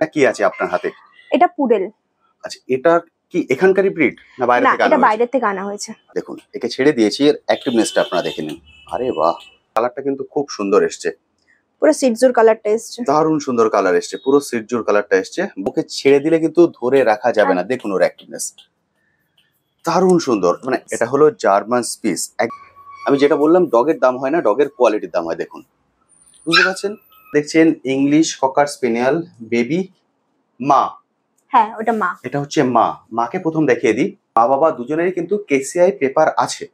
এটা কি আছে আপনার হাতে? এটা পুডেল। আচ্ছা, এটা কি এখানকারই ব্রিড না বাইরে থেকে আনা? এটা বাইরে থেকে আনা হয়েছে। দেখুন, একে ছেড়ে দিয়েছি, এর অ্যাক্টিভনেসটা আপনারা দেখে নিন। আরে বাহ, কালারটা কিন্তু খুব সুন্দর এসছে, পুরো সিডজুর কালারটা এসছে, দারুণ সুন্দর কালার এসছে, পুরো সিডজুর কালারটা এসছে। ওকে ছেড়ে দিলে কিন্তু ধরে রাখা যাবে না। দেখুন ওর অ্যাক্টিভনেস দারুণ সুন্দর। মানে এটা হলো জার্মান স্পিস। আমি যেটা বললাম, ডগের দাম হয় না, ডগের কোয়ালিটির দাম হয়। দেখুন, বুঝতে পারছেন? দেখছেন ইংলিশ ককার স্পেনিয়াল বেবি মা। হ্যাঁ, ওটা মা। এটা হচ্ছে মা। মাকে প্রথম দেখিয়ে দিই। মা বাবা দুজনেরই কিন্তু কেসিআই পেপার আছে।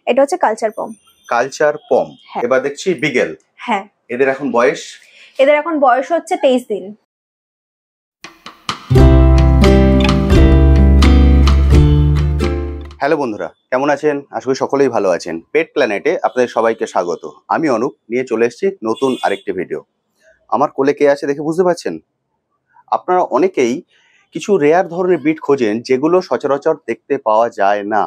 এটা হচ্ছে কালচার পম। কালচার পম। এবার দেখছি বিগেল। হ্যাঁ। এদের এখন বয়স? এদের এখন বয়স হচ্ছে 23 দিন। হ্যালো বন্ধুরা, কেমন আছেন? আশা করি সকলেই ভালো আছেন। পেট প্ল্যানেটে আপনাদের সবাইকে স্বাগত। আমি অনুপ নিয়ে চলে এসেছি নতুন আরেকটি ভিডিও। আমার কোলে কে আছে দেখে বুঝতে পারছেন? আপনারা অনেকেই কিছু রেয়ার ধরনের ব্রিড খোঁজেন যেগুলো সচরাচর দেখতে পাওয়া যায় না।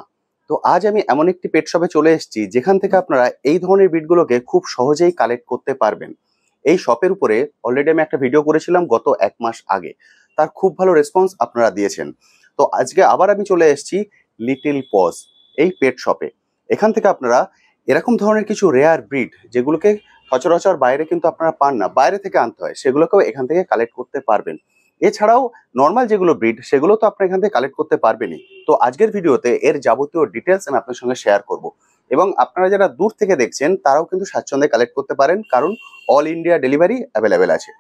তো আজ আমি এমন একটি পেট শপে চলে এসেছি যেখান থেকে আপনারা এই ধরনের ব্রিডগুলোকে খুব সহজেই কালেক্ট করতে পারবেন। এই শপের উপরে অলরেডি আমি একটা ভিডিও করেছিলাম গত 1 মাস আগে। তার খুব ভালো রেসপন্স আপনারা দিয়েছেন। তো আজকে আবার আমি চলে এসেছি লিটল পজ এই পেট শপে। এখান থেকে আপনারা এরকম ধরনের কিছু রেয়ার ব্রিড যেগুলোকে সচরাচর বাইরে কিন্তু আপনারা পান না, বাইরে থেকে আনতে হয়, সেগুলোকেও এখান থেকে কালেক্ট করতে পারবেন। এছাড়াও নর্মাল যেগুলো ব্রিড সেগুলো তো আপনারা এখান থেকে কালেক্ট করতে পারবেনই। তো আজকের ভিডিওতে এর যাবতীয় ডিটেলস আমি আপনার সঙ্গে শেয়ার করব, এবং আপনারা যারা দূর থেকে দেখছেন তারাও কিন্তু স্বাচ্ছন্দ্যে কালেক্ট করতে পারেন, কারণ অল ইন্ডিয়া ডেলিভারি অ্যাভেলেবেল আছে।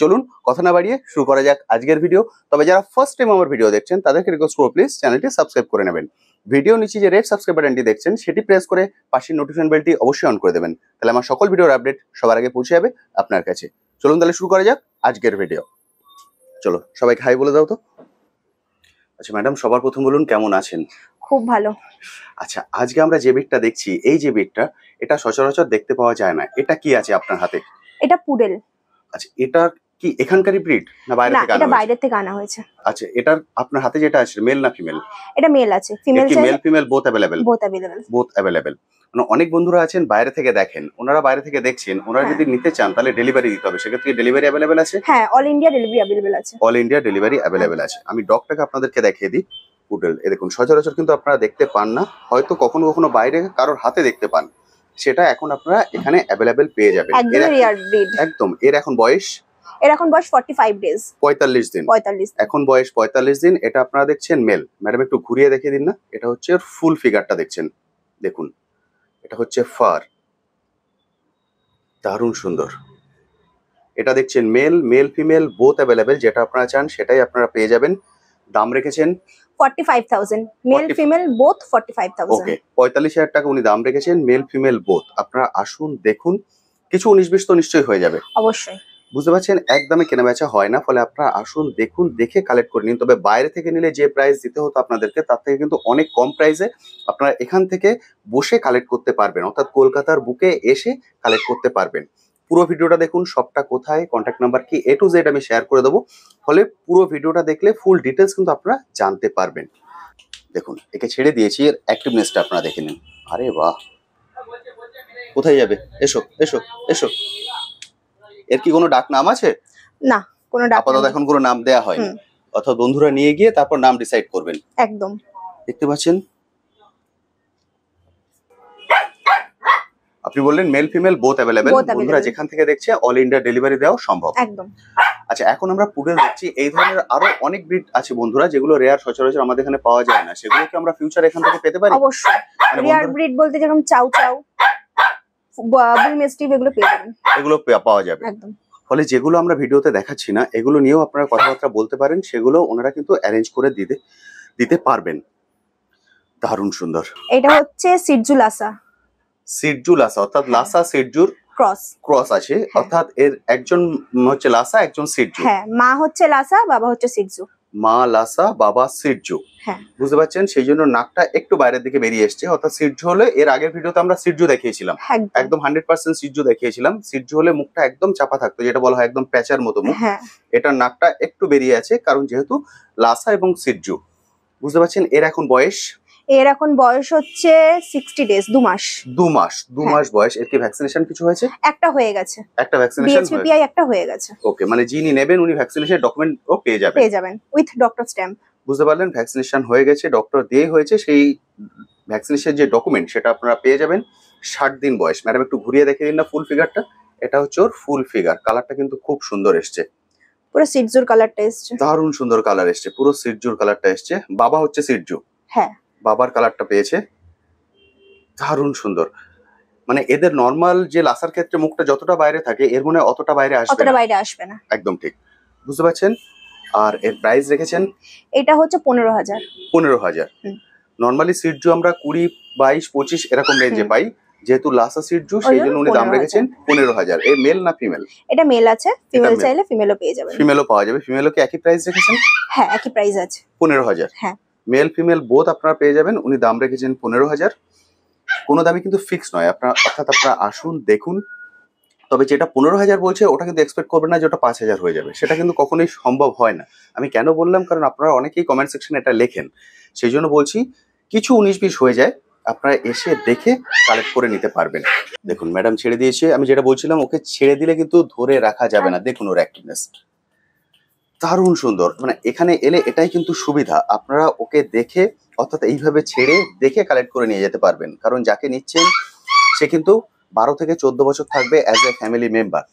চলুন কথা না বাড়িয়ে শুরু করা যাক আজকের ভিডিও। তবে যারা ফার্স্ট টাইম আমার ভিডিও দেখছেন তাদেরকে রিকোয়েস্ট করব, প্লিজ চ্যানেলটি সাবস্ক্রাইব করে নেবেন। ভিডিও নিচে যে রেড সাবস্ক্রাইব বাটনটি দেখছেন সেটি প্রেস করে পাশের নোটিফিকেশন বেলটি অবশ্যই অন করে দেবেন, তাহলে আমার সকল ভিডিওর আপডেট সবার আগে পৌঁছে যাবে আপনার কাছে। চলুন তাহলে শুরু করা যাক আজকের ভিডিও। চলো সবাইকে হাই বলে দাও তো। আচ্ছা ম্যাডাম, সবার প্রথম বলুন কেমন আছেন? খুব ভালো। আচ্ছা, আজকে আমরা যে ব্রিডটা দেখছি, এই যে ব্রিডটা, এটা সচরাচর দেখতে পাওয়া যায় না। এটা কি আছে আপনার হাতে? এটা পুডেল। আচ্ছা, এটা কি এখানকারই ব্রিড না বাইরে থেকে আনা হয়েছে? এটা বাইরে থেকে আনা হয়েছে। আচ্ছা, এটার আপনার হাতে যেটা আছে মেল না ফিমেল? এটা মেল আছে, ফিমেল কি mail female both available? Both available. মানে অনেক বন্ধুরা আছেন বাইরে থেকে দেখেন, ওনারা বাইরে থেকে দেখছেন, ওনারা যদি নিতে চান তাহলে ডেলিভারি দিতে হবে। সেক্ষেত্রে ডেলিভারি अवेलेबल আছে? হ্যাঁ, অল ইন্ডিয়া ডেলিভারি अवेलेबल আছে। অল ইন্ডিয়া ডেলিভারি अवेलेबल আছে। আমি ডগটাকে আপনাদেরকে দেখিয়ে দিই। পুডেল, এই দেখুন, সচরাচর কিন্তু আপনারা দেখতে পান না, হয়তো কখনো কখনো বাইরে কারোর হাতে দেখতে পান, সেটা এখন আপনারা এখানে अवेलेबल পেয়ে যাবেন। একদম রিয়ার ব্রিড। একদম। এর এখন বয়স? এর এখন বয়স 45 ডেজ। 45 দিন। 45 এখন বয়স 45 দিন। এটা আপনারা দেখছেন মেল। ম্যাডাম একটু ঘুরিয়ে দেখিয়ে দিন না। এটা হচ্ছে এর ফুল ফিগারটা দেখছেন, দেখুন, এটা হচ্ছে ফার, দারুণ সুন্দর। এটা দেখছেন male, male female both available. যেটা আপনারা চান সেটাই আপনারা পেয়ে যাবেন। দাম রেখেছেন 45,000, মেল ফিমেল বোথ 45,000। ওকে, 45,000 টাকা উনি দাম রেখেছেন, মেল ফিমেল বোথ। আপনারা আসুন, দেখুন, কিছু 19-20 তো নিশ্চয়ই হয়ে যাবে। অবশ্যই। বুঝতে পারছেন, একদমই কেনা বেচা হয় না, ফলে আপনারা আসুন, দেখুন, দেখে কালেক্ট করে নিন। তবে বাইরে থেকে নিলে যে প্রাইস দিতে হতো আপনাদেরকে, তার থেকে কিন্তু অনেক কম প্রাইসে আপনারা এখান থেকে বসে কালেক্ট করতে পারবেন, অর্থাৎ কলকাতার বুকে এসে কালেক্ট করতে পারবেন। পুরো ভিডিওটা দেখুন, সবটা কোথায়, কন্ট্যাক্ট নাম্বার কি, A to Z আমি শেয়ার করে দেবো, ফলে পুরো ভিডিওটা দেখলে ফুল ডিটেলস কিন্তু আপনারা জানতে পারবেন। দেখুন, একে ছেড়ে দিয়েছি, এর অ্যাক্টিভনেসটা আপনারা দেখে নিন। আরে বাহ, কোথায় যাবে? এসো এসো এসো। এর কি কোনো ডাক নাম আছে? না, কোনো ডাক আপাতত এখন কোনো নাম দেয়া হয়নি, অথবা বন্ধুরা নিয়ে গিয়ে তারপর নাম ডিসাইড করবেন। একদম। দেখতে পাচ্ছেন, আপনি বললেন মেল ফিমেল বোথ अवेलेबल। বন্ধুরা যেখান থেকে দেখছে অল ইন্ডিয়া ডেলিভারি দেওয়া সম্ভব। একদম। আচ্ছা, এখন আমরা পুডেল দেখছি। এই ধরনের আরো অনেক ব্রিড আছে বন্ধুরা, যেগুলো রেয়ার, সচরাচর আমাদের এখানে পাওয়া যায় না। সেগুলো কি আমরা ফিউচার এখান থেকে পেতে পারি? অবশ্যই। রেয়ার ব্রিড বলতে যেরকম চাউ চাউ, বুল মেস্টিভ, এগুলো পেয়ে যাবেন। এগুলো পাওয়া যাবে একদম। ফলে যেগুলো আমরা ভিডিওতে দেখাচ্ছি না, এগুলো নিয়েও আপনারা কথাবার্তা বলতে পারেন, সেগুলো ওনারা কিন্তু অ্যারেঞ্জ করে দিতে পারবেন। দারুণ সুন্দর। এটা হচ্ছে সিডজু লাসা। সিডজু লাসা, অর্থাৎ লাসা সিডজুর ক্রস আছে, অর্থাৎ এর একজন হচ্ছে লাসা, একজন সিডজু। হ্যাঁ, মা হচ্ছে লাসা, বাবা হচ্ছে সিডজু। মা লাসা, বাবা সিডজু। হ্যাঁ, বুঝতে পারছেন, সেই জন্য নাকটা একটু বাইরের দিকে বেরিয়ে এসছে। অর্থাৎ সিডজু হলে, এর আগের ভিডিওতে আমরা সিডজু দেখিয়েছিলাম, একদম 100% সিডজু দেখিয়েছিলাম। সিডজু হলে মুখটা একদম চাপা থাকতো, যেটা বলা হয় একদম প্যাচার মতো মুখ। এটার নাকটা একটু বেরিয়ে আছে, কারণ যেহেতু লাসা এবং সিডজু। বুঝতে পারছেন, এর এখন বয়স? এর এখন বয়স হচ্ছে 60 ডেজ, 2 মাস। 2 মাস, 2 মাস বয়স। এর কি ভ্যাকসিনেশন কিছু হয়েছে? একটা হয়ে গেছে, একটা ভ্যাকসিনেশন হয়েছে। বিএচপিআই একটা হয়ে গেছে। ওকে, মানে যিনি নেবেন উনি ভ্যাকসিনেশন ডকুমেন্ট ও পেয়ে যাবেন উইথ ডক্টর স্ট্যাম্প। বুঝতে পারলেন, ভ্যাকসিনেশন হয়ে গেছে, ডক্টর দিয়ে হয়েছে, সেই ভ্যাকসিনেশন যে ডকুমেন্ট সেটা আপনারা পেয়ে যাবেন। 60 দিন বয়স। ম্যাডাম একটু ঘুরিয়ে দেখিয়ে দিন না ফুল ফিগারটা। এটা হচ্ছে ওর ফুল ফিগার। কালারটা কিন্তু খুব সুন্দর এসছে, পুরো সিটজুর কালারটা এসছে, দারুণ সুন্দর কালার এসছে, পুরো সিটজুর কালারটা এসছে। বাবা হচ্ছে সিটজু, হ্যাঁ বাবার কালারটা পেয়েছে, দারুণ সুন্দর। মানে এদের নর্মাল যে লাসার ক্ষেত্রে মুখটা যতটা বাইরে থাকে এর মনে হয় অতটা বাইরে আসবে না। একদম ঠিক, বুঝতে পারছেন। আর এর প্রাইস রেখেছেন, এটা হচ্ছে 15,000। 15,000। নর্মালি সিটজু আমরা 20, 22, 25 এরকম রেঞ্জে পাই, যেহেতু লাসা সিটজু সেই জন্য উনি দাম রেখেছেন 15,000। এ মেল না ফিমেল? এটা মেল আছে, ফিমেল চাইলে ফিমেলও পেয়ে যাবেন। ফিমেলও পাওয়া যাবে। ফিমেলও কি একই প্রাইস রেখেছেন? হ্যাঁ, একই প্রাইস আছে, 15,000। হ্যাঁ, মেল ফিমেল বোথ আপনারা পেয়ে যাবেন। উনি দাম রেখেছেন 15,000। কোনো দামই কিন্তু ফিক্স নয়, অর্থাৎ আপনারা আসুন দেখুন। তবে যেটা 15,000 বলছে ওটা কিন্তু এক্সপেক্ট করবেন না যে ওটা 5,000 হয়ে যাবে, সেটা কিন্তু কখনোই সম্ভব হয় না। আমি কেন বললাম, কারণ আপনারা অনেকেই কমেন্ট সেকশনে এটা লেখেন, সেই জন্য বলছি কিছু 19-20 হয়ে যায়, আপনারা এসে দেখে কালেক্ট করে নিতে পারবেন। দেখুন ম্যাডাম ছেড়ে দিয়েছে, আমি যেটা বলছিলাম ওকে ছেড়ে দিলে কিন্তু ধরে রাখা যাবে না। দেখুন ওর অ্যাক্টিভনেস দারুণ সুন্দর। মানে এখানে এলে এটাই কিন্তু সুবিধা, আপনারা ওকে দেখে অর্থাৎ এইভাবে ছেড়ে দেখে কালেক্ট করে নিয়ে যেতে পারবেন। কারণ যাকে নিচ্ছেন সে কিন্তু 12 থেকে 14 বছর থাকবে অ্যাজ এ ফ্যামিলি মেম্বার।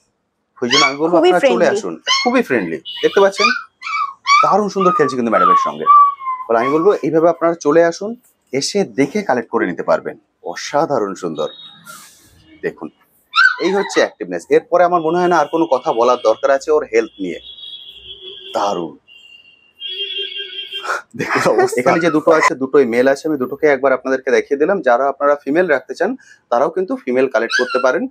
ওই জন্য আমি বলবো আপনারা চলে আসুন, খুবই ফ্রেন্ডলি। দেখতে পাচ্ছেন দারুণ সুন্দর খেলছে কিন্তু ম্যাডামের সঙ্গে। বলে আমি বলবো এইভাবে আপনারা চলে আসুন, এসে দেখে কালেক্ট করে নিতে পারবেন। অসাধারণ সুন্দর। দেখুন এই হচ্ছে অ্যাক্টিভনেস। এরপরে আমার মনে হয় না আর কোনো কথা বলার দরকার আছে ওর হেলথ নিয়ে। দারুণ। এখানে যে দুটো আছে দুটোই মেল আছে, আমি দুটোকে একবার আপনাদেরকে দেখিয়ে দিলাম। যারা আপনারা ফিমেল রাখতে চান তারাও কিন্তু ফিমেল কালেক্ট করতে পারেন।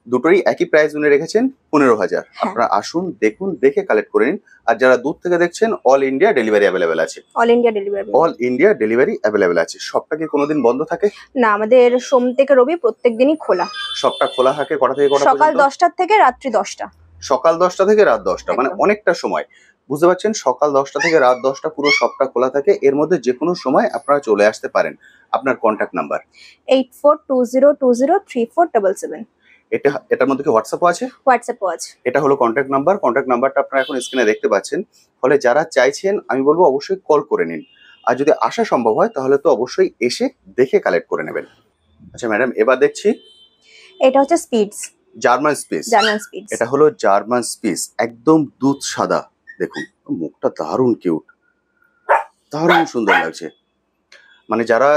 দুটোই একই প্রাইস উনি রেখেছেন 15,000। আপনারা আসুন দেখুন, দেখে কালেক্ট করে নিন। আর যারা দূর থেকে দেখছেন অল ইন্ডিয়া ডেলিভারি অ্যাভেলেবেল আছে। অল ইন্ডিয়া ডেলিভারি অ্যাভেলেবেল আছে। শপটা কি কোনোদিন বন্ধ থাকে? না, আমাদের সোম থেকে রবি প্রত্যেকদিনই খোলা। শপটা খোলা থাকে কটা থেকে কটা? সকাল 10টা থেকে রাত্রি 10টা। সকাল 10টা থেকে রাত 10টা, মানে অনেকটা সময়। বুঝতে পারছেন, সকাল 10টা থেকে রাত 10টা পুরো শপটা খোলা থাকে। এর মধ্যে যে কোনো সময় আপনারা চলে আসতে পারেন। আপনার কন্ট্যাক্ট নাম্বার 8420203477। এটার মধ্যে কি হোয়াটসঅ্যাপও আছে? হোয়াটসঅ্যাপও আছে। এটা হলো কন্ট্যাক্ট নাম্বার। কন্ট্যাক্ট নাম্বারটা আপনারা এখন স্ক্রিনে দেখতে পাচ্ছেন। ফলে যারা চাইছেন আমি বলবো অবশ্যই কল করে নিন। আর যদি আসা সম্ভব হয় তাহলে তো অবশ্যই এসে দেখে কালেক্ট করে নেবেন। আচ্ছা ম্যাডাম, এবার দেখছি এটা হচ্ছে স্পিডস, জার্মান স্পিস। এটা হলো জার্মান স্পিস, একদম দুধ সাদা। দেখুন মুখটা দারুণ কিউট, দারুণ সুন্দর লাগছে। মানে যারা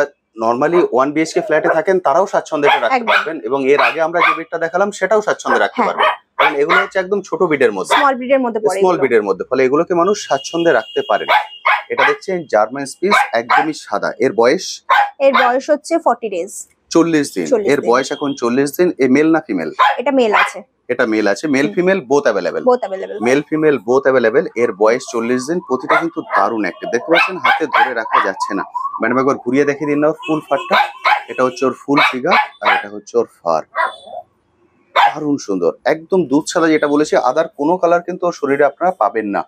নরমালি 1 BHK ফ্ল্যাটে থাকেন তারাও স্বাচ্ছন্দ্যে রাখতে পারবেন, এবং এর আগে আমরা যে বিটটা দেখালাম সেটাও স্বাচ্ছন্দ্যে রাখতে পারবেন। কারণ এগুলো হচ্ছে একদম ছোট বিডের মধ্যে, স্মল বিডের মধ্যে, ফলে এগুলোকে মানুষ স্বাচ্ছন্দ্যে রাখতে পারেন। এটা দেখছেন জার্মান স্পিস, একদমই সাদা। এর বয়স হচ্ছে 40 ডেজ, 40 দিন। এর বয়স এখন 40 দিন। এ মেল না ফিমেল? এটা মেল আছে। এটা মেল আছে। Mail female both available. Mail female both available. এর বয়স 40 দিন। প্রতিটা কিন্তু দারুণ অ্যাক্টিভ। দেখতে পাচ্ছেন হাতে ধরে রাখা যাচ্ছে না। ম্যাডাম একবার ঘুরিয়ে দেখিয়ে দিন না ওর ফুল ফারটা। এটা হচ্ছে ওর ফুল ফিগার আর এটা হচ্ছে ওর ফার। দারুণ সুন্দর, একদম দুধ সাদা। যেটা বলেছি আদার কোনো কালার কিন্তু ওর শরীরে আপনারা পাবেন না।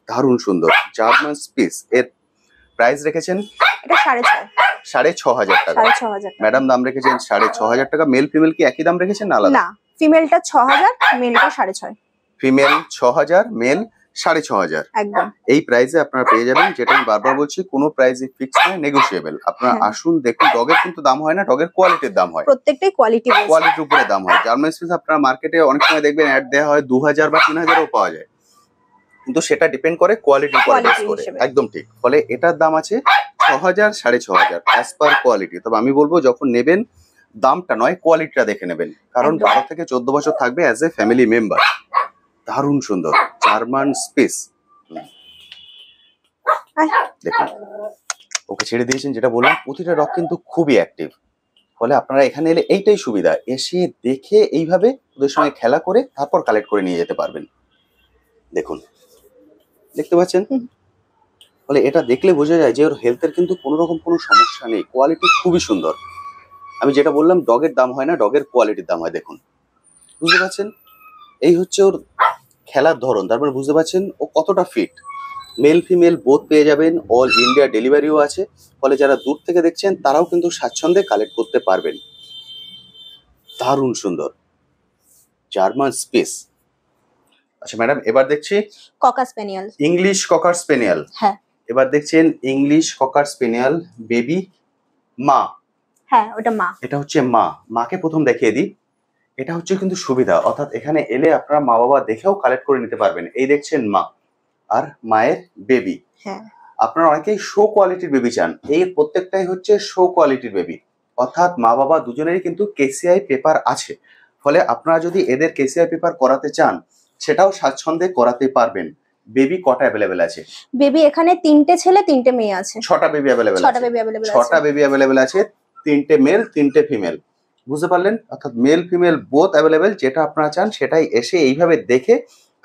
দারুণ সুন্দর জার্মান স্পিস। এর প্রাইস রেখেছেন এটা 6,500 টাকা। ম্যাডাম দাম রেখেছেন 6,500 টাকা। মেল ফিমেল কি একই দাম রেখেছেন না আলাদা? না, ফিমেলটা 6,000, মেলটা 6,500। Female 6,000, male 6,500। একদম এই প্রাইসে আপনারা পেয়ে যাবেন। যেটা আমি বারবার বলছি, কোনো প্রাইসই ফিক্স নয়, নেগোশিয়েবল। আপনারা আসুন দেখুন। ডগের কিন্তু দাম হয় না, ডগের কোয়ালিটির দাম হয়। প্রত্যেকটাই কোয়ালিটির উপরে দাম হয়। জার্মান স্পিস আপনারা মার্কেটে অনেক সময় দেখবেন অ্যাড দেওয়া হয় 2,000 বা 3,000ও পাওয়া যায়, কিন্তু সেটা ডিপেন্ড করে কোয়ালিটির উপর বেস করে। একদম ঠিক। ফলে এটার দাম আছে 6,000, 6,500 অ্যাজ পার কোয়ালিটি। তবে আমি বলবো যখন নেবেন দামটা নয় কোয়ালিটিটা দেখে নেবেন, কারণ 12 থেকে 14 বছর থাকবে অ্যাজ এ ফ্যামিলি মেম্বার। দারুণ সুন্দর জার্মান স্পিস। দেখুন ওকে ছেড়ে দিয়েছেন। যেটা বললাম প্রতিটা ডগ কিন্তু খুবই অ্যাক্টিভ। ফলে আপনারা এখানে এলে এইটাই সুবিধা, এসে দেখে এইভাবে ওদের সঙ্গে খেলা করে তারপর কালেক্ট করে নিয়ে যেতে পারবেন। দেখুন দেখতে পাচ্ছেন, ফলে এটা দেখলে বোঝা যায় যে ওর হেলথের কিন্তু কোনো রকম কোনো সমস্যা নেই। কোয়ালিটি খুবই সুন্দর। আমি যেটা বললাম ডগের দাম হয় না, ডগের কোয়ালিটির দাম হয়। দেখুন বুঝতে পারছেন, এই হচ্ছে ওর খেলার ধরন। তারপরে বুঝতে পারছেন ও কতটা ফিট। মেল ফিমেল বোথ পেয়ে যাবেন, অল ইন্ডিয়া ডেলিভারিও আছে। ফলে যারা দূর থেকে দেখছেন তারাও কিন্তু স্বাচ্ছন্দ্যে কালেক্ট করতে পারবেন। দারুণ সুন্দর জার্মান স্পেস। আচ্ছা ম্যাডাম, এবার দেখছি ককা স্প্যানিয়েল। ইংলিশ ককার স্পেনিয়াল। হ্যাঁ এবার দেখছেন ইংলিশ ককার স্পেনিয়াল বেবি মা। হ্যাঁ ওটা মা। এটা হচ্ছে মা। মাকে প্রথম দেখিয়ে দিই। এটা হচ্ছে কিন্তু সুবিধা, অর্থাৎ এখানে এলে আপনারা মা বাবা দেখেও কালেক্ট করে নিতে পারবেন। এই দেখছেন মা আর মায়ের বেবি। হ্যাঁ আপনারা অনেকেই শো কোয়ালিটির বেবি চান, এই প্রত্যেকটাই হচ্ছে শো কোয়ালিটির বেবি, অর্থাৎ মা বাবা দুজনেরই কিন্তু কেসিআই পেপার আছে। ফলে আপনারা যদি এদের কেসিআই পেপার করাতে চান সেটাও স্বাচ্ছন্দ্যে করাতে পারবেন। বেবি কটা অ্যাভেলেবেল আছে? বেবি এখানে 3টে ছেলে 3টে মেয়ে আছে। 6টা বেবি অ্যাভেলেবেল আছে। 6টা বেবি অ্যাভেলেবেল আছে। 6টা বেবি অ্যাভেলেবেল আছে, 3টে মেল 3টে ফিমেল। বুঝতে পারলেন? অর্থাৎ মেল ফিমেল বোথ অ্যাভেলেবেল। যেটা আপনারা চান সেটাই এসে এইভাবে দেখে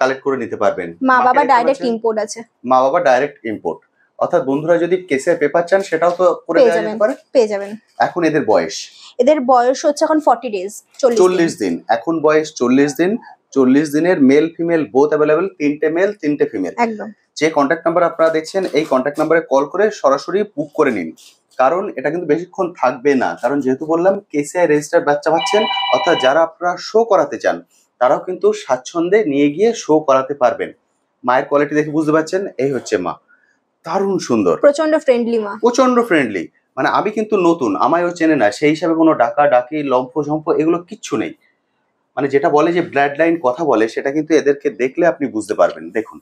কালেক্ট করে নিতে পারবেন। মা বাবা ডাইরেক্ট ইম্পোর্ট আছে। মা বাবা ডাইরেক্ট ইম্পোর্ট, অর্থাৎ বন্ধুরা যদি কেসিআই পেপার চান সেটাও তো করে দেওয়া যেতে পারে। পেয়ে যাবেন। এখন এদের বয়স হচ্ছে এখন 40 ডেজ, 40 দিন। এখন বয়স 40 দিন। 40 দিনের মেল ফিমেল বোথ অ্যাভেলেবেল, 3টে মেল 3টে ফিমেল। একদম। যে কন্ট্যাক্ট নাম্বার আপনারা দেখছেন এই কন্ট্যাক্ট নাম্বারে কল করে সরাসরি বুক করে নিন, কারণ এটা কিন্তু বেশিক্ষণ থাকবে না। কারণ যেহেতু বললাম কেসিআই রেজিস্টার্ড বাচ্চা পাচ্ছেন, অর্থাৎ যারা আপনারা শো করাতে চান তারাও কিন্তু স্বাচ্ছন্দ্যে নিয়ে গিয়ে শো করাতে পারবেন। মায়ের কোয়ালিটি দেখে বুঝতে পারছেন, এই হচ্ছে মা। দারুণ সুন্দর, প্রচন্ড ফ্রেন্ডলি মা, প্রচন্ড ফ্রেন্ডলি। মানে আমি কিন্তু নতুন, আমায়ও চেনে না, সেই হিসাবে কোনো ডাকা ডাকি লম্ফ ঝম্প এগুলো কিচ্ছু নেই। মানে যেটা বলে যে ব্লাড লাইন কথা বলে, সেটা কিন্তু এদেরকে দেখলে আপনি বুঝতে পারবেন। দেখুন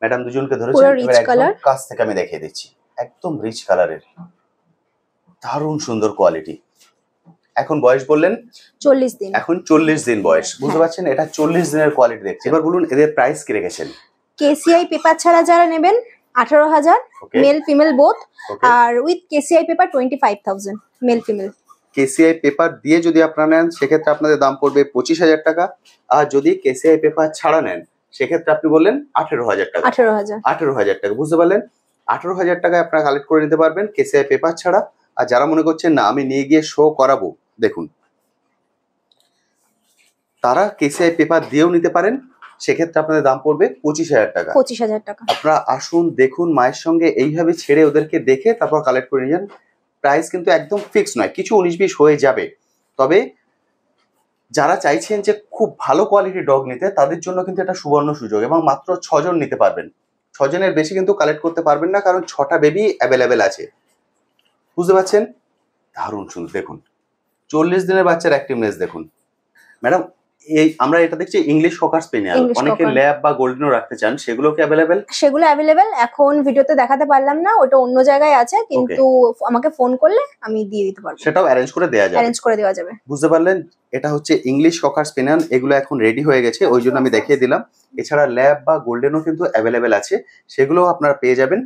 ম্যাডাম দুজনকে ধরেছেন, এবার একদম কাছ থেকে আমি দেখিয়ে দিচ্ছি। একদম রিচ কালারের, দারুণ সুন্দর কোয়ালিটি। এখন বয়স বললেন 40 দিন। এখন 40 দিন বয়স। বুঝতে পারছেন, এটা 40 দিনের কোয়ালিটি দেখছি। এবার বলুন এদের প্রাইস কি রেখেছেন? কেসিআই পেপার ছাড়া যারা নেবেন 18,000, মেল ফিমেল বোথ, আর with KCI paper 25,000 male female. KCI paper দিয়ে যদি আপনারা নেন সেক্ষেত্রে আপনাদের দাম পড়বে 25,000 টাকা। আর যদি কেসিআই পেপার ছাড়া নেন সেক্ষেত্রে আপনি বললেন 18,000 টাকা। 18,000 টাকা। বুঝতে পারলেন? 18,000 টাকায় আপনারা কালেক্ট করে নিতে পারবেন কেসিআই পেপার ছাড়া। আর যারা মনে করছেন না আমি নিয়ে গিয়ে শো করাবো, দেখুন তারা কেসিআই পেপার দিয়েও নিতে পারেন। সেক্ষেত্রে আপনাদের দাম পড়বে 25,000 টাকা। 25,000 টাকা। আপনারা আসুন, দেখুন, মায়ের সঙ্গে এইভাবে ছেড়ে ওদেরকে দেখে তারপর কালেক্ট করে নিয়ে যান। প্রাইস কিন্তু একদম ফিক্স নয়, কিছু 19-20 হয়ে যাবে। তবে যারা চাইছেন যে খুব ভালো কোয়ালিটির ডগ নিতে, তাদের জন্য কিন্তু এটা সুবর্ণ সুযোগ, এবং মাত্র 6 জন নিতে পারবেন। 6 জনের বেশি কিন্তু কালেক্ট করতে পারবেন না, কারণ 6টা বেবি অ্যাভেলেবেল আছে। বুঝতে পারছেন? দারুণ সুন্দর। দেখুন 40 দিনের বাচ্চার অ্যাক্টিভনেস দেখুন। ম্যাডাম এই আমরা এটা দেখছি ইংলিশ ককার স্পেনিয়াল, অনেকে ল্যাব বা গোল্ডেনও রাখতে চান, সেগুলো কি অ্যাভেলেবেল? সেগুলো অ্যাভেলেবেল। এখন ভিডিওতে দেখাতে পারলাম না, ওটা অন্য জায়গায় আছে, কিন্তু আমাকে ফোন করলে আমি দিয়ে দিতে পারবো। সেটাও অ্যারেঞ্জ করে দেওয়া যাবে। বুঝতে পারলেন? এটা হচ্ছে ইংলিশ ককার স্পেনিয়াল। এগুলো এখন রেডি হয়ে গেছে, ওই জন্য আমি দেখিয়ে দিলাম। এছাড়া ল্যাব বা গোল্ডেনও কিন্তু অ্যাভেলেবেল আছে, সেগুলোও আপনারা পেয়ে যাবেন।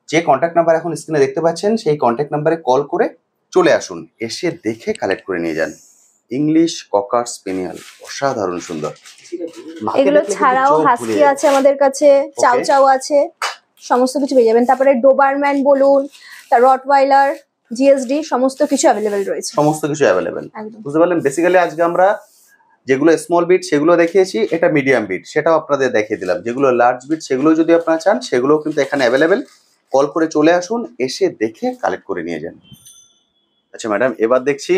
যে কন্ট্যাক্ট নাম্বার এখন স্ক্রিনে দেখতে পাচ্ছেন সেই কন্ট্যাক্ট নাম্বারে কল করে চলে আসুন, এসে দেখে কালেক্ট করে নিয়ে যান। ইংলিশ ককার স্পেনিয়াল অসাধারণ সুন্দর। এগুলো ছাড়াও হাস্কি আছে আমাদের কাছে, চাউ চাউ আছে, সমস্ত কিছু পেয়ে যাবেন। তারপরে ডোবারম্যান বলুন, রটওয়াইলার, জিএসডি, সমস্ত কিছু অ্যাভেলেবেল রয়েছে। সমস্ত কিছু অ্যাভেলেবেল। বুঝতে পারলেন? বেসিক্যালি আজকে আমরা যেগুলো স্মল বিট সেগুলো দেখিয়েছি, এটা মিডিয়াম বিট সেটাও আপনাদের দেখিয়ে দিলাম। যেগুলো লার্জ বিট সেগুলো যদি আপনারা চান সেগুলোও কিন্তু এখানে অ্যাভেলেবেল। কল করে চলে আসুন, এসে দেখে কালেক্ট করে নিয়ে যান। আচ্ছা ম্যাডাম, এবার দেখছি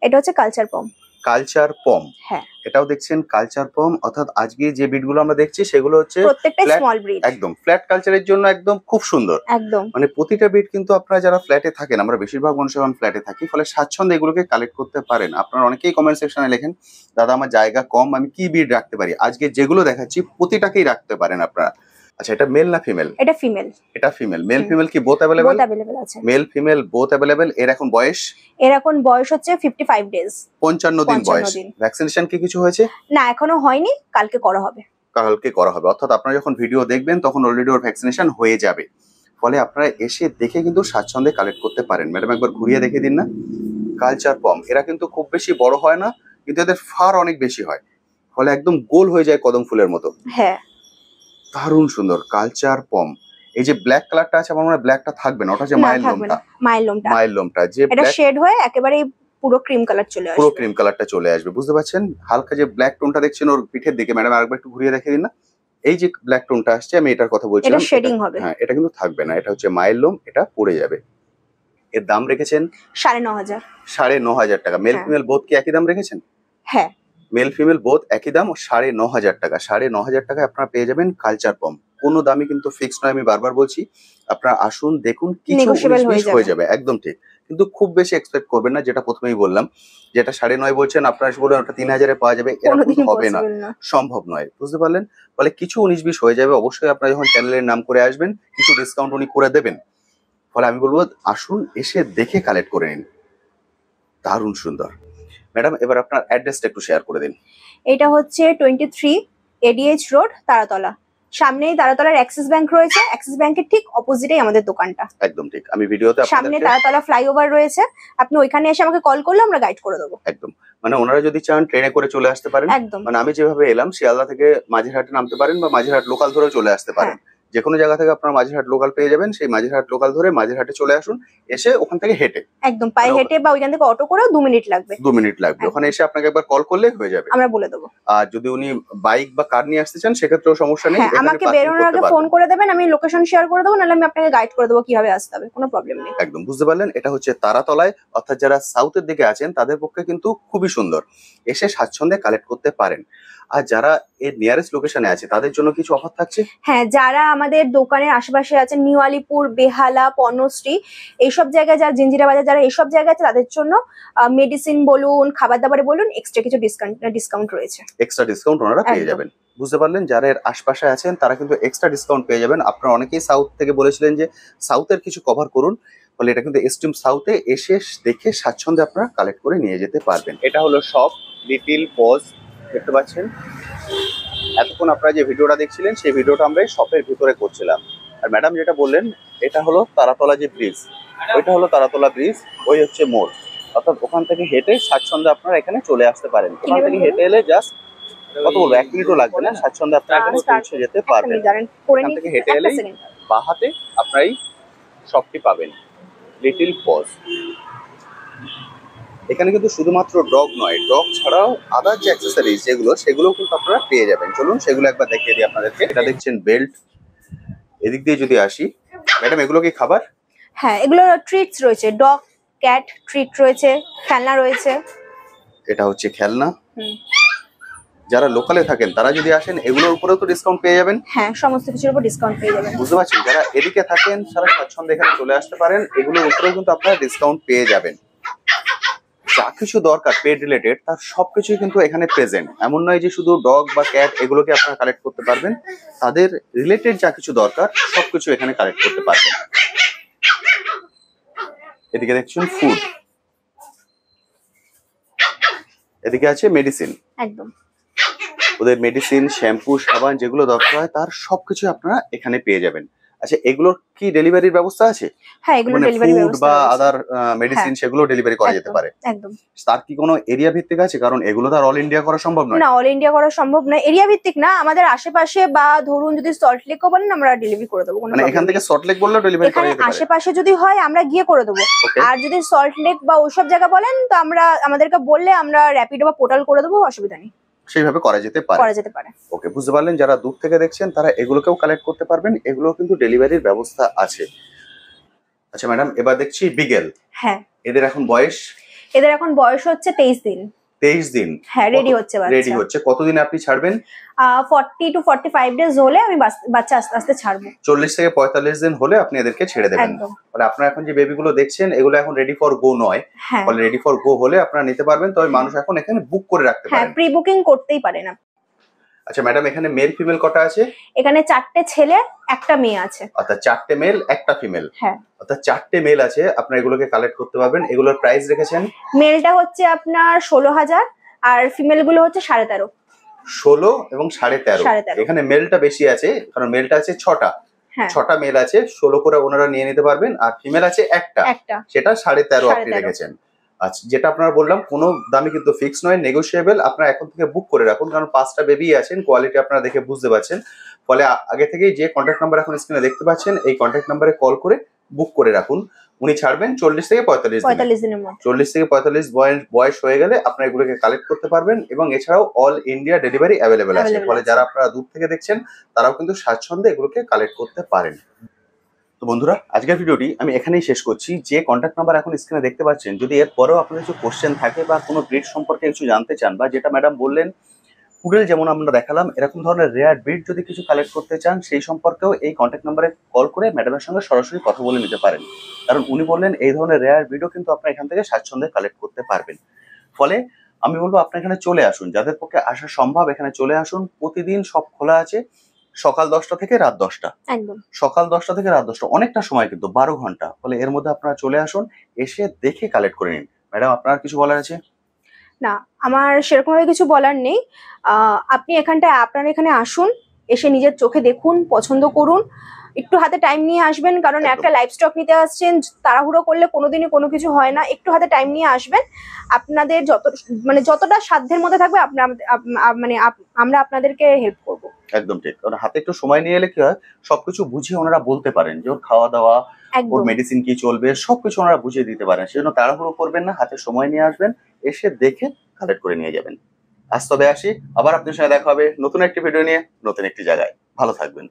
এটা হচ্ছে কালচার পম। কালচার পম। হ্যাঁ, এটাও দেখছেন কালচার পম। অর্থাৎ আজকে যে বিটগুলো আমরা দেখছি সেগুলো হচ্ছে প্রত্যেকটা স্মল ব্রিড, একদম ফ্ল্যাট কালচারের জন্য একদম খুব সুন্দর। একদম মানে প্রতিটা বিট কিন্তু আপনারা যারা ফ্ল্যাটে থাকেন, আমরা বেশিরভাগ মানুষ এখন ফ্ল্যাটে থাকি, ফলে স্বাচ্ছন্দ্যে এগুলোকে কালেক্ট করতে পারেন। আপনারা অনেকেই কমেন্ট সেকশনে লেখেন দাদা আমার জায়গা কম, আমি কি বিট রাখতে পারি? আজকে যেগুলো দেখাচ্ছি প্রতিটাকেই রাখতে পারেন আপনারা। আচ্ছা, এটা মেল না ফিমেল? এটা ফিমেল। এটা ফিমেল। মেল ফিমেল কি বোথ অ্যাভেলেবেল? বোথ অ্যাভেলেবেল আছে। Mail female both available. এর এখন বয়স হচ্ছে 55 ডেজ, 55 দিন বয়স। ভ্যাকসিনেশন কি কিছু হয়েছে? না, এখনো হয়নি, কালকে করা হবে। অর্থাৎ আপনারা যখন ভিডিও দেখবেন তখন অলরেডি ওর ভ্যাকসিনেশন হয়ে যাবে। ফলে আপনারা এসে দেখে কিন্তু স্বাচ্ছন্দ্যে কালেক্ট করতে পারেন। ম্যাডাম একবার ঘুরিয়ে দেখে দিন না। কালচার পম, এরা কিন্তু খুব বেশি বড় হয় না, কিন্তু এদের ফার অনেক বেশি হয়, ফলে একদম গোল হয়ে যায় কদম ফুলের মতো। হ্যাঁ, দারুণ সুন্দর কালচার পম। এই যে ব্ল্যাক কালারটা আছে, আমার মনে হয় ব্ল্যাকটা থাকবে না, ওটা যে মাইল লোমটা যে এটা শেড হয়ে একেবারে পুরো ক্রিম কালার চলে আসবে। পুরো ক্রিম কালারটা চলে আসবে। বুঝতে পারছেন? হালকা যে ব্ল্যাক টোনটা দেখছেন ওর পিঠের দিকে, ম্যাডাম আরেকবার একটু ঘুরিয়ে দেখে দিন না। এই যে ব্ল্যাক টোনটা আসছে আমি এটার কথা বলছিলাম, এটা শেডিং হবে। হ্যাঁ, এটা কিন্তু থাকবে না, এটা হচ্ছে মায়ের লোম, এটা পড়ে যাবে। এর দাম রেখেছেন 9,500। 9,500 টাকা। মেল হ্যাঁ। ফিমেল বোথ কি একই দাম রেখেছেন? হ্যাঁ, মেল ফিমেল বোথ একই দাম, 9,500 টাকা। 9,500 টাকায় আপনারা পেয়ে যাবেন কালচার পম। কোনো দামই কিন্তু ফিক্স নয়, আমি বারবার বলছি। আপনারা আসুন, দেখুন, কিছু Negotiable 19-20 হয়ে যাবে, একদম ঠিক। কিন্তু খুব বেশি এক্সপেক্ট করবেন না, যেটা প্রথমেই বললাম, যেটা 9,500 বলছেন আপনারা এসে বলবেন ওটা 3,000-এ পাওয়া যাবে, এরকম কোনোদিনই হবে না, পসিবল না। সম্ভব নয়, বুঝতে পারলেন? ফলে কিছু 19-20 হয়ে যাবে। অবশ্যই আপনারা যখন চ্যানেলের নাম করে আসবেন কিছু ডিসকাউন্ট উনি করে দেবেন। ফলে আমি বলবো আসুন, এসে দেখে কালেক্ট করে নিন। দারুণ সুন্দর। ম্যাডাম এবার আপনার অ্যাড্রেসটা একটু শেয়ার করে দিন। এটা হচ্ছে 23 ADH রোড, তারাতলা। সামনেই তারাতলার অ্যাক্সিস ব্যাংক রয়েছে, অ্যাক্সিস ব্যাংকের ঠিক অপোজিটেই আমাদের দোকানটা। একদম ঠিক। আমি ভিডিওতে সামনে তারাতলা ফ্লাইওভার রয়েছে, আপনি ওইখানে এসে আমাকে কল করলে আমরা গাইড করে দেবো। একদম, মানে ওনারা যদি চান ট্রেনে করে চলে আসতে পারেন। একদম, মানে আমি যেভাবে এলাম শিয়ালদা থেকে মাঝেরহাটে নামতে পারেন বা মাঝেরহাট লোকাল ধরেও চলে আসতে পারেন। যে কোনো জায়গা থেকে আপনারা মাঝেরহাট লোকাল পেয়ে যাবেন, সেই মাঝেরহাট লোকাল ধরে মাঝেরহাটে চলে আসুন, এসে ওখান থেকে হেঁটে, একদম পায়ে হেঁটে বা ওইখান থেকে অটো করেও 2 মিনিট লাগবে। 2 মিনিট লাগবে। ওখানে এসে আপনাকে একবার কল করলে হয়ে যাবে, আমরা বলে দেবো। আর যদি উনি বাইক বা কার নিয়ে আসতে চান সেক্ষেত্রেও সমস্যা নেই, হ্যাঁ, আমাকে বেরোনোর আগে ফোন করে দেবেন, আমি লোকেশন শেয়ার করে দেবো, নাহলে আমি আপনাকে গাইড করে দেবো কিভাবে আসতে হবে, কোনো প্রবলেম নেই। একদম, বুঝতে পারলেন? এটা হচ্ছে তারাতলায়, অর্থাৎ যারা সাউথের দিকে আছেন তাদের পক্ষে কিন্তু খুবই সুন্দর, এসে স্বাচ্ছন্দ্যে কালেক্ট করতে পারেন। আর যারা এর নিয়ারেস্ট লোকেশনে আছে তাদের জন্য কিছু অফার থাকছে। হ্যাঁ, যারা আমাদের দোকানের আশেপাশে আছেন, নিউ আলিপুর, বেহালা, পর্ণশ্রী, এইসব জায়গায়, যারা জিঞ্জিরা বাজার, যারা এইসব জায়গায় আছে তাদের জন্য মেডিসিন বলুন, খাবার দাবারে বলুন, এক্সট্রা কিছু ডিসকাউন্ট রয়েছে। এক্সট্রা ডিসকাউন্ট ওনারা পেয়ে যাবেন, বুঝতে পারলেন? যারা এর আশপাশে আছেন তারা কিন্তু এক্সট্রা ডিসকাউন্ট পেয়ে যাবেন। আপনারা অনেকেই সাউথ থেকে বলেছিলেন যে সাউথের কিছু কভার করুন, ফলে এটা কিন্তু এস্টিম সাউথে এসে দেখে স্বাচ্ছন্দ্যে আপনারা কালেক্ট করে নিয়ে যেতে পারবেন। এটা হলো শপ লিটিল পজ, দেখতে পাচ্ছেন। এতক্ষণ আপনারা যে ভিডিওটা দেখছিলেন সেই ভিডিওটা আমরা শপের ভিতরে করছিলাম। আর ম্যাডাম যেটা বললেন এটা হলো তারাতলা যে ব্রিজ, ওইটা হলো তারাতলা ব্রিজ, ওই হচ্ছে মোড়, অর্থাৎ ওখান থেকে হেঁটে স্বাচ্ছন্দ্যে আপনারা এখানে চলে আসতে পারেন। ওখান থেকে হেঁটে এলে জাস্ট কত বলবো, 1 মিনিটও লাগবে না, স্বাচ্ছন্দ্যে আপনারা এখানে পৌঁছে যেতে পারবেন। এখান থেকে হেঁটে এলেই বাঁ হাতে আপনারা এই শপটি পাবেন, লিটিল পজ। এখানে কিন্তু শুধুমাত্র ডগ নয়, ডগ ছাড়াও আদার যে অ্যাক্সেসরিজ যেগুলো, সেগুলোও কিন্তু আপনারা পেয়ে যাবেন। চলুন সেগুলো একবার দেখিয়ে দিই আপনাদেরকে। এটা দেখছেন বেল্ট। এদিক দিয়ে যদি আসি, ম্যাডাম এগুলো কি খাবার? হ্যাঁ, এগুলো ট্রিটস রয়েছে, ডগ ক্যাট ট্রিট রয়েছে, খেলনা রয়েছে। এটা হচ্ছে খেলনা। যারা লোকালে থাকেন তারা যদি আসেন এগুলোর উপরেও তো ডিসকাউন্ট পেয়ে যাবেন। হ্যাঁ, সমস্ত কিছুর উপর ডিসকাউন্ট পেয়ে যাবেন, বুঝতে পারছেন? যারা এদিকে থাকেন তারা স্বাচ্ছন্দ্যে এখানে চলে আসতে পারেন, এগুলোর উপরেও কিন্তু আপনারা ডিসকাউন্ট পেয়ে যাবেন। যা কিছু দরকার পেট রিলেটেড তার সবকিছুই কিন্তু এখানে প্রেজেন্ট। এমন নয় যে শুধু ডগ বা ক্যাট এগুলোকে আপনারা কালেক্ট করতে পারবেন, তাদের রিলেটেড যা কিছু দরকার সবকিছু এখানে কালেক্ট করতে পারবেন। এদিকে দেখছেন ফুড, এদিকে আছে মেডিসিন। একদম, ওদের মেডিসিন, শ্যাম্পু, সাবান যেগুলো দরকার হয় তার সবকিছু আপনারা এখানে পেয়ে যাবেন। আচ্ছা, এগুলোর কি ডেলিভারির ব্যবস্থা আছে? হ্যাঁ, এগুলো ডেলিভারি ব্যবস্থা বা আদার মেডিসিন সেগুলো ডেলিভারি করা যেতে পারে? একদম। তার কি কোনো এরিয়া ভিত্তিক আছে? কারণ এগুলো তো আর অল ইন্ডিয়া করা সম্ভব নয়। না, অল ইন্ডিয়া করা সম্ভব নয়, এরিয়া ভিত্তিক না, আমাদের আশেপাশে বা ধরুন যদি সল্ট লেকও বলেন আমরা ডেলিভারি করে দেবো। মানে এখান থেকে সল্ট লেক বললেও ডেলিভারি করা যেতে পারে? আশেপাশে যদি হয় আমরা গিয়ে করে দেবো। আর যদি সল্ট লেক বা ওইসব জায়গা বলেন তো আমরা আমাদেরকে বললে আমরা র্যাপিডো বা পোর্টাল করে দেবো, অসুবিধা নেই, সেইভাবে করা যেতে পারে। ওকে, বুঝতে পারলেন? যারা দূর থেকে দেখছেন তারা এগুলোকেও কালেক্ট করতে পারবেন, এগুলো কিন্তু ডেলিভারির ব্যবস্থা আছে। আচ্ছা ম্যাডাম, এবার দেখছি বিগেল। হ্যাঁ, এদের এখন বয়স হচ্ছে 23 দিন। 23 দিন। হ্যাঁ, রেডি হচ্ছে। কতদিনে আপনি ছাড়বেন? 40 to 45 ডেজ হলে আমি বাচ্চা আস্তে আস্তে ছাড়বো। 40 থেকে 45 দিন হলে আপনি এদেরকে ছেড়ে দেবেন। মানে আপনারা এখন যে বেবিগুলো দেখছেন এগুলো এখন রেডি ফর গো নয়, বলে রেডি ফর গো হলে আপনারা নিতে পারবেন। তবে মানুষ এখন এখানে বুক করে রাখতে পারেন। হ্যাঁ, প্রি বুকিং করতেই পারেন। আচ্ছা ম্যাডাম, এখানে মেল ফিমেল কটা আছে? এখানে 4টে ছেলে, একটা মেয়ে আছে। অর্থাৎ 4টে মেল, একটা ফিমেল। হ্যাঁ, অর্থাৎ 4টে মেল আছে, আপনারা এগুলোকে কালেক্ট করতে পারবেন। এগুলোর প্রাইস রেখেছেন? মেলটা হচ্ছে আপনার 16,000 আর ফিমেল গুলো হচ্ছে 13,500। 16 এবং 13.5। এখানে মেলটা বেশি আছে কারণ মেলটা আছে 6টা। 6টা মেল আছে, 16 করে ওনারা নিয়ে নিতে পারবেন। আর ফিমেল আছে একটা, সেটা 13.5 আপনি রেখেছেন। আচ্ছা, যেটা আপনারা বললাম কোনো দামই কিন্তু ফিক্স নয়, নেগোশিয়েবল। আপনারা এখন থেকে বুক করে রাখুন, কারণ 5টা বেবি আছেন, কোয়ালিটি আপনারা দেখে বুঝতে পারছেন। ফলে আগে থেকেই যে কন্ট্যাক্ট নাম্বার এখন স্ক্রিনে দেখতে পাচ্ছেন এই কন্ট্যাক্ট নাম্বারে কল করে বুক করে রাখুন। উনি ছাড়বেন 40 থেকে 45 দিনে। 45 দিনের মধ্যে। 40 থেকে 45 বয়স হয়ে গেলে আপনারা এগুলোকে কালেক্ট করতে পারবেন এবং এছাড়াও অল ইন্ডিয়া ডেলিভারি অ্যাভেলেবেল আছে। Available ফলে আছে। যারা আপনারা দূর থেকে দেখছেন তারাও কিন্তু স্বাচ্ছন্দ্যে এগুলোকে কালেক্ট করতে পারেন। তো বন্ধুরা, আজকের ভিডিওটি আমি এখানেই শেষ করছি। যে কন্ট্যাক্ট নাম্বার এখন স্ক্রিনে দেখতে পাচ্ছেন, যদি এর পরেও আপনাদের কিছু কোশ্চেন থাকে বা কোনো ব্রিড সম্পর্কে কিছু জানতে চান, বা যেটা ম্যাডাম বললেন পুডেল যেমন আমরা দেখালাম এরকম ধরনের রেয়ার ব্রিড যদি কিছু কালেক্ট করতে চান, সেই সম্পর্কেও এই কন্ট্যাক্ট নাম্বারে কল করে ম্যাডামের সঙ্গে সরাসরি কথা বলে নিতে পারেন। কারণ উনি বললেন এই ধরনের রেয়ার ব্রিডও কিন্তু আপনারা এখান থেকে স্বাচ্ছন্দ্যে কালেক্ট করতে পারবেন। ফলে আমি বলবো আপনার এখানে চলে আসুন, যাদের পক্ষে আসা সম্ভব এখানে চলে আসুন। প্রতিদিন সব খোলা আছে, সকাল 10টা থেকে রাত 10টা। একদম। সকাল 10টা থেকে রাত 10টা, অনেকটা সময়, কিন্তু 12 ঘন্টা। ফলে এর মধ্যে আপনারা চলে আসুন, এসে দেখে কালেক্ট করে নিন। ম্যাডাম, আপনার কিছু বলার আছে? না, আমার সেরকমভাবে কিছু বলার নেই। আপনি আপনার এখানে আসুন, এসে নিজের চোখে দেখুন, পছন্দ করুন, একটু হাতে টাইম নিয়ে আসবেন, কারণ একদম। একটা লাইভ স্টক নিতে আসছেন, তাড়াহুড়ো করলে কোনোদিনই কোনো কিছু হয় না। একটু হাতে টাইম নিয়ে আসবেন, আপনাদের যতটা সাধ্যের মধ্যে থাকবে আমরা আপনাদেরকে হেল্প করব। একদম ঠিক। কারণ হাতে একটু সময় নিয়ে এলে কি হয়, সবকিছু বুঝিয়ে ওনারা বলতে পারেন যে ওর খাওয়া দাওয়া, ওর একদম। মেডিসিন কি চলবে, সবকিছু ওনারা বুঝিয়ে দিতে পারেন। সেজন্য তাড়াহুড়ো করবেন না, হাতে সময় নিয়ে আসবেন, এসে দেখে কালেক্ট করে নিয়ে যাবেন। আজ তবে আসি, আবার আপনার সঙ্গে দেখা হবে নতুন একটি ভিডিও নিয়ে, নতুন একটি জায়গায়। ভালো থাকবেন।